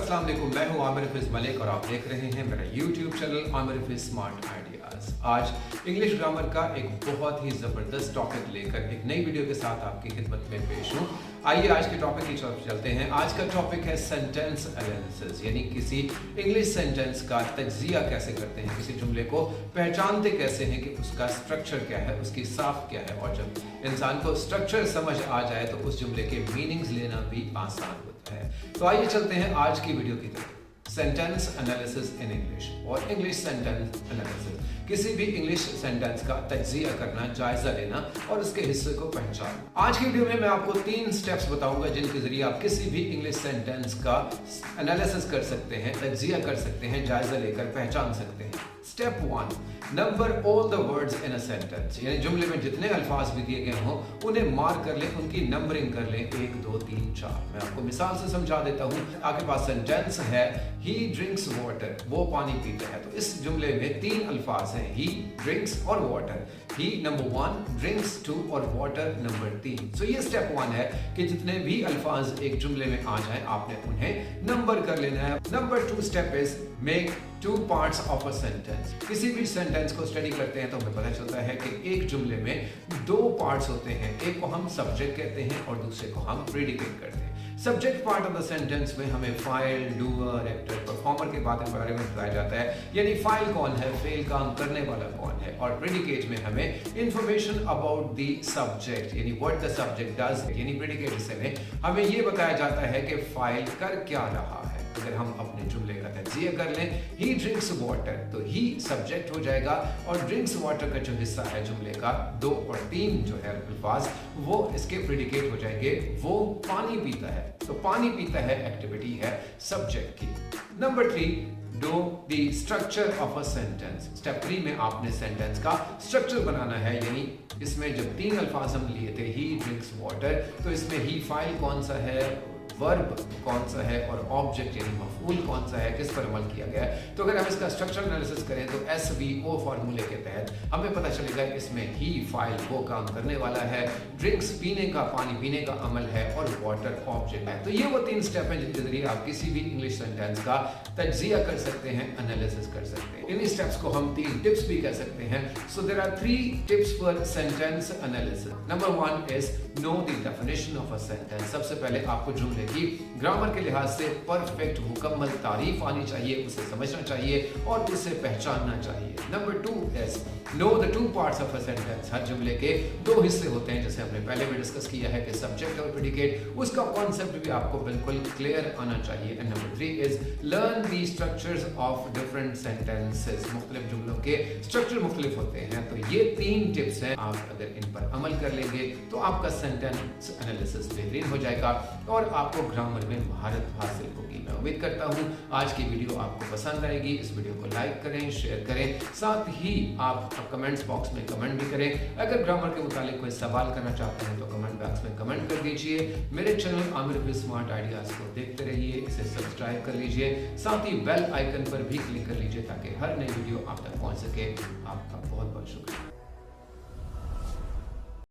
अस्सलाम वालेकुम, मैं हूं आमिर हफीज मलिक और आप देख रहे हैं मेरा YouTube channel Aamir Hafeez smart ideas. आज इंग्लिश ग्रामर का एक बहुत ही ज़बरदस्त टॉपिक लेकर एक नई वीडियो के साथ आपकी खिदमत में पेश हूं। आइए आज के टॉपिक की तरफ चलते हैं। आज का टॉपिक है सेंटेंस एनालिसिस, यानी किसी इंग्लिश सेंटेंस का तज्जिया कैसे करते हैं, किसी जुमले को पहचानते कैसे हैं कि उसका स्ट्रक्चर क्या है, उसकी साख क्या है। और जब इंसान को स्ट्रक्चर समझ आ जाए तो उस जुमले के मीनिंग्स लेना भी आसान होता है। तो आइए चलते हैं आज की वीडियो की तरफ। सेंटेंस एनालिसिस इन इंग्लिश और इंग्लिश सेंटेंस एनालिसिस, किसी भी इंग्लिश सेंटेंस का तज्जिया करना, जायजा लेना और उसके हिस्से को पहचानना। आज की वीडियो में मैं आपको 3 स्टेप्स बताऊंगा जिनके जरिए आप किसी भी इंग्लिश सेंटेंस का एनालिसिस कर सकते हैं, तज्जिया कर सकते हैं, जायजा लेकर पहचान सकते हैं। Step 1, number all the words in a sentence, यानी जुमले में जितने अल्फाज भी दिए गए हों उन्हें मार्क कर लें, उनकी नंबरिंग कर लें 1 2 3 4। मैं आपको मिसाल से समझा देता हूं। आपके पास सेंटेंस है ही ड्रिंक्स वाटर, वो पानी पीता है। तो इस जुमले में 3 अल्फाज हैं, ही, ड्रिंक्स और वाटर। ही नंबर 1, ड्रिंक्स 2 और वाटर नंबर 3। सो ये स्टेप 1 है कि जितने भी अल्फाज एक जुमले में आ जाएं आपने उन्हें नंबर कर लेना है। Number 2 step is make 2 parts of a sentence. किसी भी सेंटेंस को स्टडी करते हैं तो हमें पता चलता है कि एक जुमले में 2 पार्ट्स होते हैं। एक को हम सब्जेक्ट कहते हैं और दूसरे को हम प्रेडिकेट करते हैं। Subject part of the sentence में हमें फाइल, डूअर, एक्टर, परफॉर्मर के बारे में बताया जाता है, यानी फाइल कौन है, फेल काम करने वाला कौन है। और प्रेडिकेट में हमें इंफॉर्मेशन अबाउट द सब्जेक्ट, यानी व्हाट द सब्जेक्ट डज, यानी प्रेडिकेट हिस्से में हमें ये बताया जाता है कि फाइल कर क्या रहा है। अगर हम अपने जुमले का तज्जिया कर लें, ही ड्रिंक्स वाटर, तो ही सब्जेक्ट हो जाएगा और ड्रिंक्स वाटर का जो हिस्सा है जुमले का 2 और 3 जो है अल्फाज, वो इसके प्रेडिकेट हो जाएंगे। वो पानी पीता है, तो पानी पीता है एक्टिविटी है सब्जेक्ट की। Number 3, do the structure of a sentence. Step 3 में आपने सेंटेंस का स्ट्रक्चर बनाना है, यानी इसमें जब 3 अल्फाज हम लिए थे, ही ड्रिंक्स वाटर, तो इसमें ही फाइल कौन सा है, वर्ब कौन सा है और ऑब्जेक्ट यानी मफूल कौन सा है, किस पर अमल किया गया है। तो अगर हम इसका स्ट्रक्चर एनालिसिस करें तो SVO फार्मूले के तहत हमें पता चलेगा इसमें ही फाइल वो काम करने वाला है, ड्रिंक्स पीने का, पानी पीने का अमल है और वाटर ऑब्जेक्ट है। तो ये वो 3 स्टेप हैं जिनके जरिए आप किसी भी इंग्लिश सेंटेंस का तज्जिया कर सकते हैं, एनालिसिस कर सकते हैं। इन स्टेप्स को हम 3 टिप्स भी कह सकते हैं। So there are 3 tips for sentence analysis. Number 1 is know the definition of a sentence. सबसे पहले आपको जुमले की ग्रामर के लिहाज से परफेक्ट मुकम्मल तारीफ आनी चाहिए, उसे समझना चाहिए और उसे पहचानना चाहिए। Number 2 is know the 2 parts of a sentence. हर जुमले के 2 हिस्से होते हैं, जैसे हमने पहले भी डिस्कस किया है कि सब्जेक्ट और प्रेडिकेट, उसका कॉन्सेप्ट भी आपको बिल्कुल क्लियर आना चाहिए। And number 3 is learn the structures of different sentences. मुख्तलिफ जुमलों के स्ट्रक्चर मुख्तलिफ होते हैं। तो ये 3 टिप्स हैं, आप अगर इन पर अमल कर लेंगे तो आपका सेंटेंस एनालिसिस बेहतरीन हो जाएगा और आपको ग्रामर में महारत हासिल होगी। मैं उम्मीद करता हूँ आज की वीडियो आपको पसंद आएगी। इस वीडियो को लाइक करें, शेयर करें, साथ ही आप कमेंट्स बॉक्स में कमेंट भी करें। अगर ग्रामर के मुतालिक कोई सवाल करना चाहते हैं तो कमेंट बॉक्स में कमेंट कर दीजिए। मेरे channel Aamir Hafeez smart ideas को देखते रहिए, इसे सब्सक्राइब कर लीजिए, साथ ही बेल आइकन पर भी क्लिक कर लीजिए ताकि हर नई वीडियो आप तक पहुँच सके। आपका बहुत बहुत शुक्रिया।